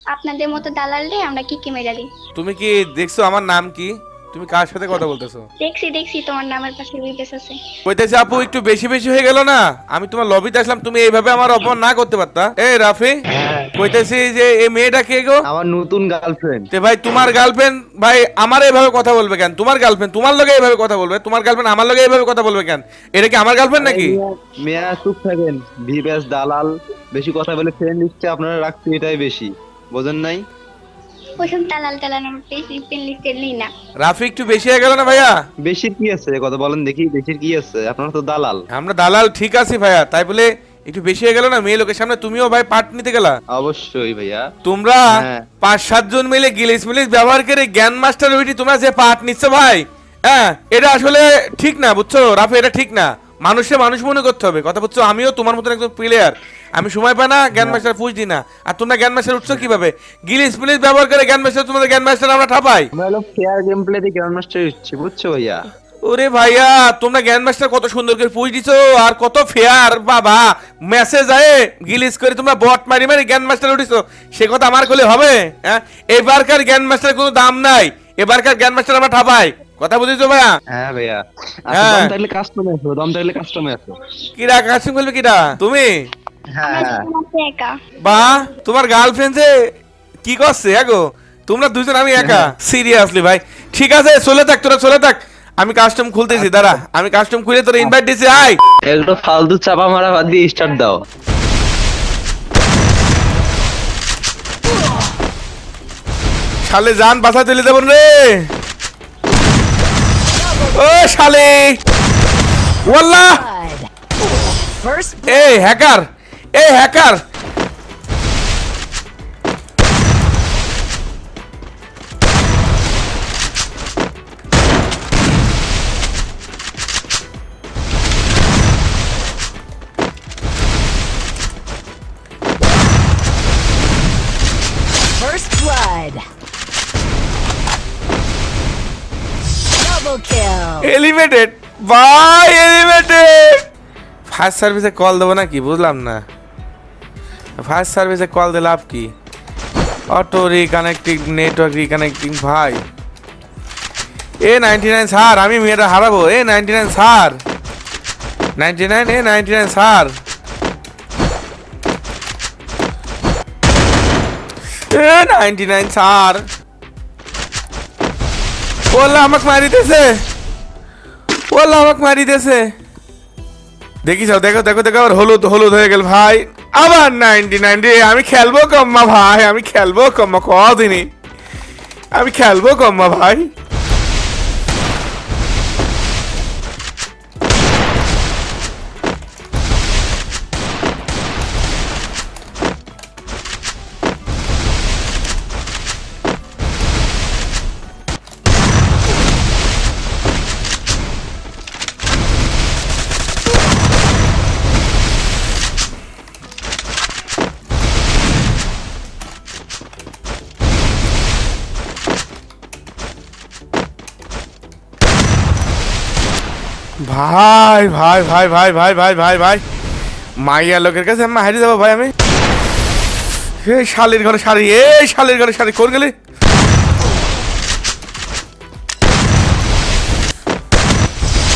আপনাদের মতো দালালরে আমরা কি মেরা দিই। তুমি কি দেখছো আমার নাম কি? তুমি কার সাথে কথা বলতেছো? দেখছি দেখছি তোমার নামের পাশে বিবেস আছে। কইতেছি আপু একটু বেশি বেশি হয়ে গেল না? আমি তোমার লবিতে আসলাম, তুমি এইভাবে আমার অপমান না করতে পারতা? এই রাফি, হ্যাঁ, কইতেছি যে এই মেয়েটা কে গো? আমার নতুন গার্লফ্রেন্ড। তে ভাই তোমার গার্লফ্রেন্ড ভাই আমার এইভাবে কথা বলবে কেন? তোমার গার্লফ্রেন্ড তোমার লগে এইভাবে কথা বলবে? তোমার গার্লফ্রেন্ড আমার লগে এইভাবে কথা বলবে কেন? এটা কি আমার গার্লফ্রেন্ড নাকি? মেয়া চুপ থাকেন, ভিবেস দালাল বেশি কথা বলে ফ্রেন্ড লিস্টে আপনারা রাখতে, এটাই বেশি বোঝেন নাই। ওইসব দালাল টালাল আমার পেন লিস্টে নেই না। রাফি একটু বেশি হয়ে গেল না ভাইয়া? বেশির কি আছে কথা বলেন দেখি, বেশির কি আছে? আপনারা তো দালাল। আমরা দালাল ঠিক আছি ভাইয়া, তাই বলে একটু বেশি হয়ে গেল না? মেয়ে লোকের সামনে তুমিও ভাই পার্ট নিতে গেলা। অবশ্যই ভাইয়া। তোমরা হ্যাঁ। 5-7 জন মিলে গিলিস মিলিস ব্যবহার করে জ্ঞান মাস্টার ওইটি তোমরা যে পার্ট নিচ্ছ ভাই, হ্যাঁ এটা আসলে ঠিক না, বুঝছো রাফি? এটা ঠিক না। মানুষে মানুষ মনে করতে হবে, কথা বুঝছো? আমিও তোমার মতন একজন প্লেয়ার, আমি সময় পাই না জ্ঞান মাস্টার পুষ দিই না। আর তোমরা জ্ঞান মাস্টার উঠছো কিভাবে? গিলিস মিলিস ব্যবহার করে জ্ঞান মাস্টার, তোমাদের জ্ঞান মাস্টার আমরা ঠাপাই। আমরা হলো ফেয়ার গেম প্লে দিয়ে গ্র্যান্ড মাস্টার হচ্ছে, বুঝছো ভাইয়া? ওরে ভাইয়া, তোমরা জ্ঞান মাস্টার কত সুন্দর করে পুষ দিছো, আর কত ফেয়ার বাবা মেসেজ আয়ে গিলিস করে তোমরা বট মারি মারি জ্ঞান মাস্টার উঠিছো, সে কথা আমার কলে হবে? হ্যাঁ, এবারকার জ্ঞান মাস্টারের কোনো দাম নাই, এবারকার জ্ঞান মাস্টার আমরা ঠাপাই, কথা বুঝেছো ভাইয়া? হ্যাঁ ভাইয়া। আচ্ছা, হ্যাঁ। দম থাকলে কাস্টমে আসো, দম থাকলে কাস্টমে আসো। কিরা কাস্টিং করবে কিরা? তুমি? হ্যাঁ। আমরা একা। বা তোমার গার্লফ্রেন্ড যে কি করছে গো? তোমরা দুজন আমি একা? সিরিয়াসলি ভাই? ঠিক আছে চলে থাক, তোরা চলে থাক, আমি কাস্টম খুলতেছি, দাঁড়া আমি কাস্টম খুলে তোর ইনভাইট দিছি, আয়। একটু ফালতু চাপা মারা বাদ দিয়ে স্টার্ট দাও। শালে জান বাসা চলে যাবো রে। ও শালে ওয়াল্লাহ, এই হ্যাকার, এই hacker, First blood. Double kill. Elevated ভাই, এলিভেটেড। ফার্স্ট সার্ভিসে কল দেবো নাকি বুঝলাম না। ফার্স্ট সার্ভিসে কল দিলে লাভ কি? অটো রিকানেক্টিং, নেটওয়ার্ক রিকানেক্টিং ভাই। A99 স্যার, আমি মেয়েটা হারাবো। A99 sir, 99 A99 sir, A99 sir. OLA আমাকে মারিতেছে, ওলা আমাকে মারিতেছে। দেখিস, দেখো দেখো দেখো, আবার হলুদ হলুদ হয়ে গেল ভাই। আবার 99 রে, আমি খেলবো কম্মা ভাই, আমি খেলবো কম্মা কদিনই, আমি খেলবো কম্মা ভাই। ভাই ভাই ভাই ভাই ভাই ভাই ভাই ভাই, মাইয়া লোকের কাছে আমি হারিয়ে যাবো ভাই। আমি এই শালির ঘরে শাড়ি, এই শালির ঘরে শাড়ি কর গেলে।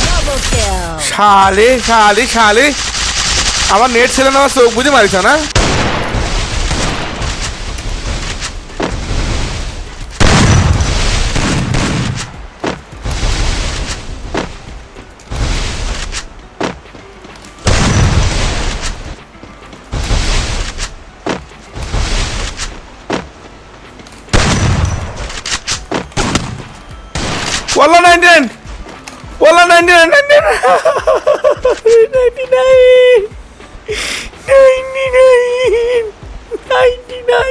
Double kill. শালি শালি শালি, আমার নেট ছিল না, আমার চোখ বুঝে মারিছ না? Walla 99, Walla 99, 99, 99, 99,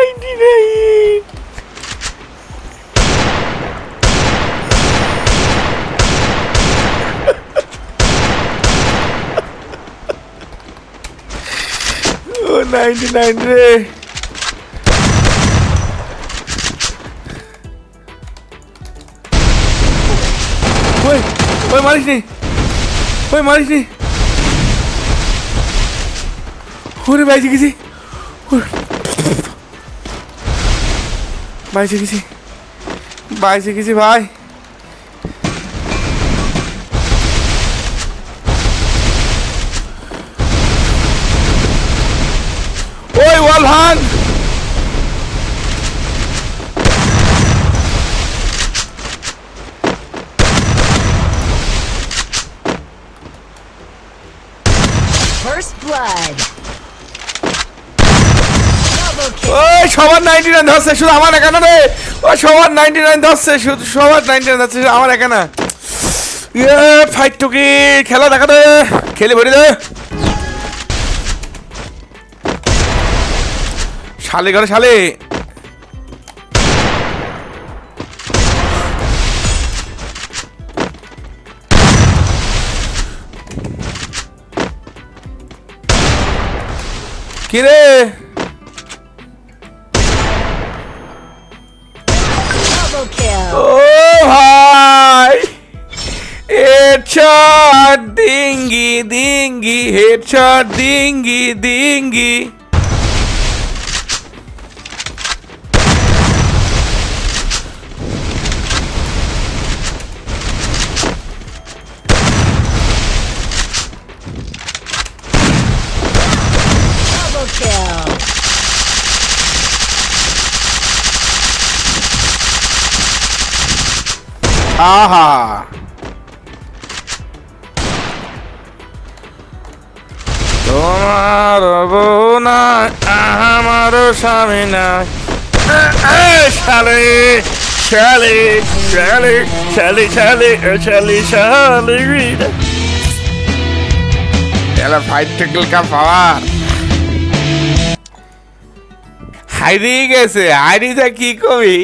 99. Oh 99 রে। ওই ওই মারিস নি, ওই মারিস নি। ওরে বাইজে গেছি, বাইসে গেছি ভাই। ওই ওয়াল ভাঙ। First blood. Double kill. ওই সবার 99 ধরছে শুধু আমার একা না রে। ওই সবার 99 ধরছে শুধু সবার 99 ধরছে শুধু আমার একা না। ইয়ে ফাইট টুকি খেলা দেখা দে, খেলে ভরি দে। শালে ঘরে শালে। কি রে? Double kill. ও ভাই হেডশট ডিঙ্গি হেডশট ডিঙ্গি। Double kill. আহা তোমার বউ না আমার স্বামী না। শালে শালে শালে শালে শালে শালে শালে এলা ফাইট টেকল কা পাওয়ার হাইরি গেছে। হাইরি যা কি কবি